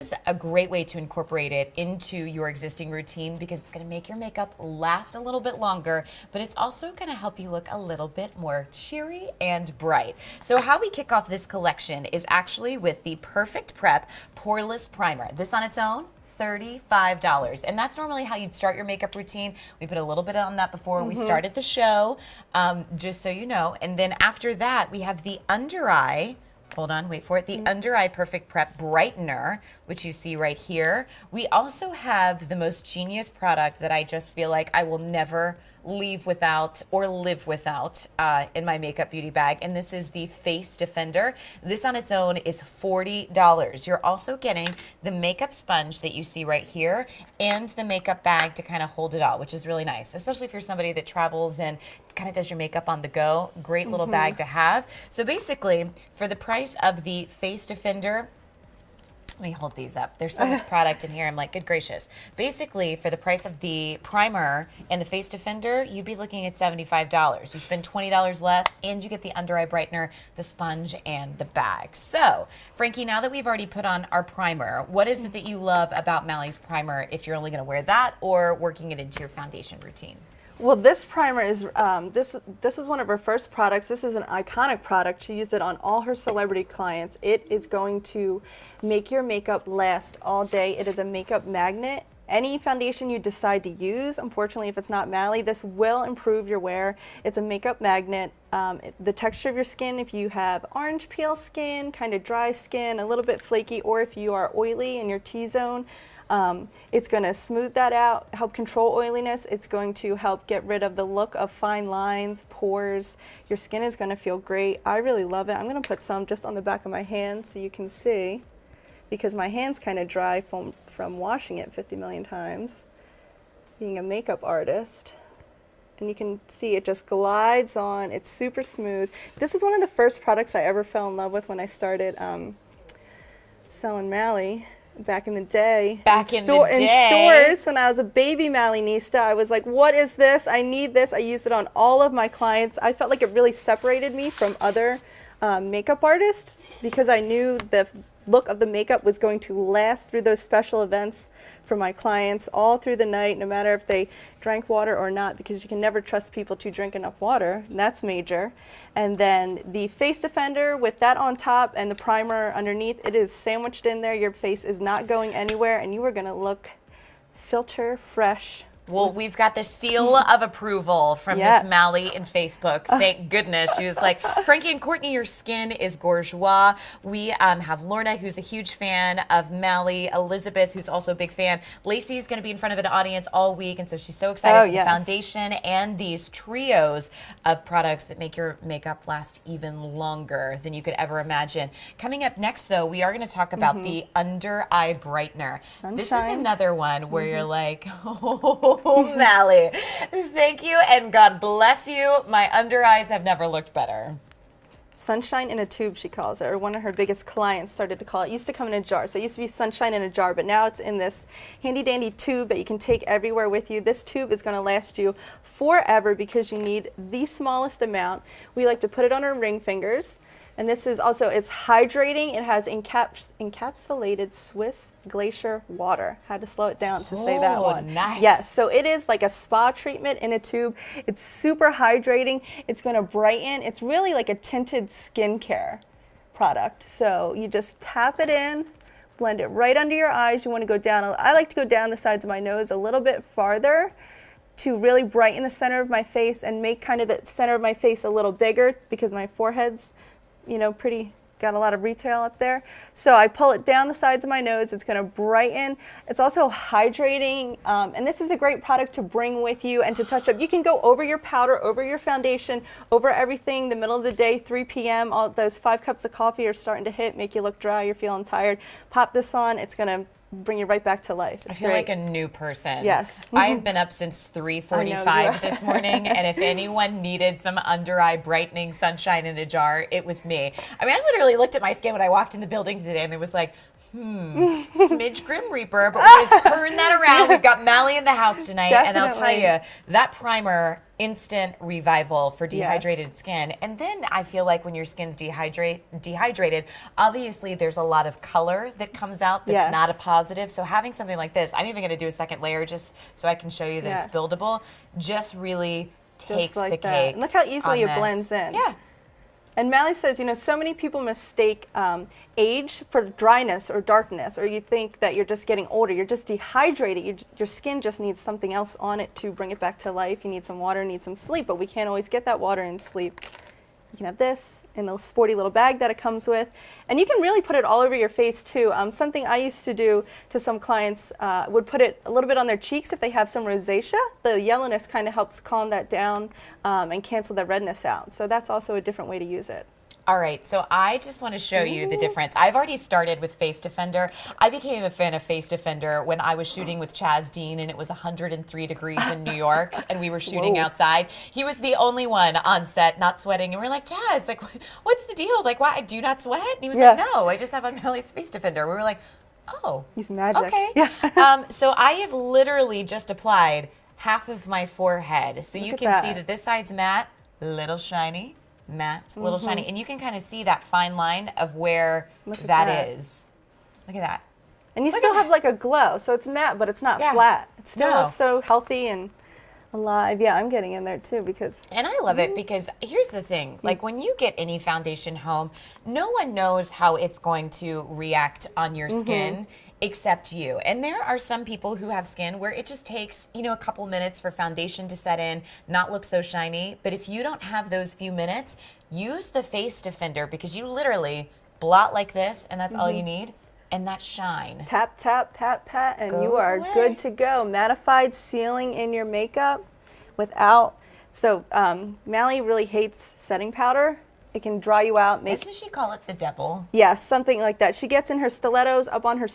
is a great way to incorporate it into your existing routine because it's going to make your makeup last a little bit longer, but it's also going to help you look a little bit more cheery and bright. So how we kick off this collection is actually with the Perfect Prep Poreless Primer. This on its own, $35. And that's normally how you'd start your makeup routine. We put a little bit on that before we started the show, just so you know. And then after that, we have the under eye. Hold on, wait for it. The Under Eye Perfect Prep Brightener, which you see right here. We also have the most genius product that I just feel like I will never leave without or live without in my makeup beauty bag, and this is the Face Defender. This on its own is $40. You're also getting the makeup sponge that you see right here and the makeup bag to kind of hold it all, which is really nice, especially if you're somebody that travels and kind of does your makeup on the go. Great little bag to have. So basically, for the price of the Face Defender, let me hold these up. There's so much product in here. I'm like, good gracious. Basically, for the price of the primer and the Face Defender, you'd be looking at $75. You spend $20 less, and you get the under eye brightener, the sponge, and the bag. So, Frankie, now that we've already put on our primer, what is it that you love about Mally's primer if you're only going to wear that or working it into your foundation routine? Well, this primer is, this was one of her first products. This is an iconic product. She used it on all her celebrity clients. It is going to make your makeup last all day. It is a makeup magnet. Any foundation you decide to use, unfortunately, if it's not Mally, this will improve your wear. It's a makeup magnet. The texture of your skin, if you have orange peel skin, kind of dry skin, a little bit flaky, or if you are oily in your T-zone, it's going to smooth that out, help control oiliness. It's going to help get rid of the look of fine lines, pores. Your skin is going to feel great. I really love it. I'm going to put some just on the back of my hand so you can see, because my hand's kind of dry from washing it 50 million times, being a makeup artist. And you can see it just glides on. It's super smooth. This is one of the first products I ever fell in love with when I started selling Mally. Back in the day, in stores, when I was a baby Mallinista, I was like, what is this? I need this. I used it on all of my clients. I felt like it really separated me from other makeup artists because I knew the look of the makeup was going to last through those special events for my clients all through the night, no matter if they drank water or not, because you can never trust people to drink enough water, and that's major. And then the Face Defender with that on top and the primer underneath, it is sandwiched in there. Your face is not going anywhere, and you are going to look filter fresh. Well, we've got the seal of approval from Miss Mally in Facebook. Thank goodness. She was like, Frankie and Courtney, your skin is gorgeous. We have Lorna, who's a huge fan of Mally. Elizabeth, who's also a big fan. Lacey's going to be in front of an audience all week, and so she's so excited for the foundation and these trios of products that make your makeup last even longer than you could ever imagine. Coming up next, though, we are going to talk about the Under Eye Brightener. Sunshine. This is another one where you're like, oh, Mally, thank you, and God bless you. My under eyes have never looked better. Sunshine in a tube, she calls it, or one of her biggest clients started to call it. It used to come in a jar, so it used to be sunshine in a jar, but now it's in this handy-dandy tube that you can take everywhere with you. This tube is going to last you forever because you need the smallest amount. We like to put it on our ring fingers. And this is also, it's hydrating. It has encapsulated Swiss glacier water. Had to slow it down to say that one. Nice. Yes, so it is like a spa treatment in a tube. It's super hydrating. It's going to brighten. It's really like a tinted skincare product. So you just tap it in, blend it right under your eyes. You want to go down. I like to go down the sides of my nose a little bit farther to really brighten the center of my face and make kind of the center of my face a little bigger because my forehead's, you know, got a lot of retail up there. So I pull it down the sides of my nose. It's going to brighten. It's also hydrating. And this is a great product to bring with you and to touch up. You can go over your powder, over your foundation, over everything the middle of the day, 3 p.m. All those 5 cups of coffee are starting to hit, make you look dry, you're feeling tired. Pop this on. It's going to bring you right back to life. I feel like a new person. Yes. I have been up since 3:45 this morning, and if anyone needed some under eye brightening sunshine in a jar, it was me. I mean, I literally looked at my skin when I walked in the building today, and it was like, Smidge Grim Reaper, but we're going to turn that around. We've got Mally in the house tonight, and I'll tell you, that primer, instant revival for dehydrated skin. And then I feel like when your skin's dehydrated, obviously there's a lot of color that comes out that's not a positive. So having something like this, I'm even going to do a second layer just so I can show you that it's buildable, just really takes the cake. And look how easily it blends in. Yeah. And Mally says, you know, so many people mistake age for dryness or darkness, or you think that you're just getting older. You're just dehydrated. Your skin just needs something else on it to bring it back to life. You need some water, need some sleep, but we can't always get that water and sleep. You can have this in a sporty little bag that it comes with. And you can really put it all over your face too. Something I used to do to some clients would put it a little bit on their cheeks if they have some rosacea. The yellowness kind of helps calm that down and cancel the redness out. So that's also a different way to use it. All right, so I just want to show you the difference. I've already started with Face Defender. I became a fan of Face Defender when I was shooting with Chaz Dean and it was 103 degrees in New York and we were shooting outside. He was the only one on set not sweating and we're like, Chaz, like, what's the deal? Like, why do you not sweat? And he was like, no, I just have on Mally's Face Defender. We were like, oh. He's magic. Okay. Yeah. So I have literally just applied half of my forehead. So you can see that this side's matte, little shiny. Matte, a little shiny, and you can kind of see that fine line of where that is. Look at that. And you still have like a glow, so it's matte, but it's not flat. It still looks so healthy and alive. Yeah, I'm getting in there too because. And I love it because here's the thing, like when you get any foundation home, no one knows how it's going to react on your skin except you. And there are some people who have skin where it just takes, you know, a couple minutes for foundation to set in, not look so shiny. But if you don't have those few minutes, use the Face Defender because you literally blot like this and that's all you need. And that shine. Tap, tap, pat, pat, and you are good to go. Mattified sealing in your makeup without, so Mally really hates setting powder. It can dry you out. Doesn't she call it the devil? Yes, something like that. She gets in her stilettos up on her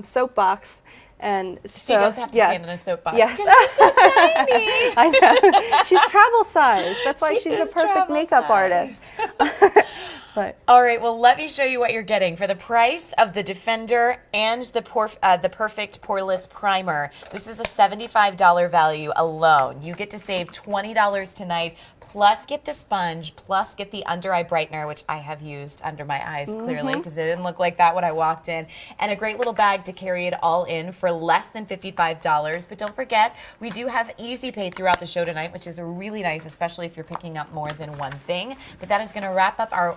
soapbox, and so, she does have to stand in a soapbox. Yes, she's so tiny. I know. She's travel size. That's why she's a perfect makeup artist. But. All right, well, let me show you what you're getting. For the price of the Defender and the Perfect Poreless Primer, this is a $75 value alone. You get to save $20 tonight, plus get the sponge, plus get the under eye brightener, which I have used under my eyes clearly because it didn't look like that when I walked in, and a great little bag to carry it all in for less than $55. But don't forget, we do have easy pay throughout the show tonight, which is really nice, especially if you're picking up more than one thing. But that is going to wrap up our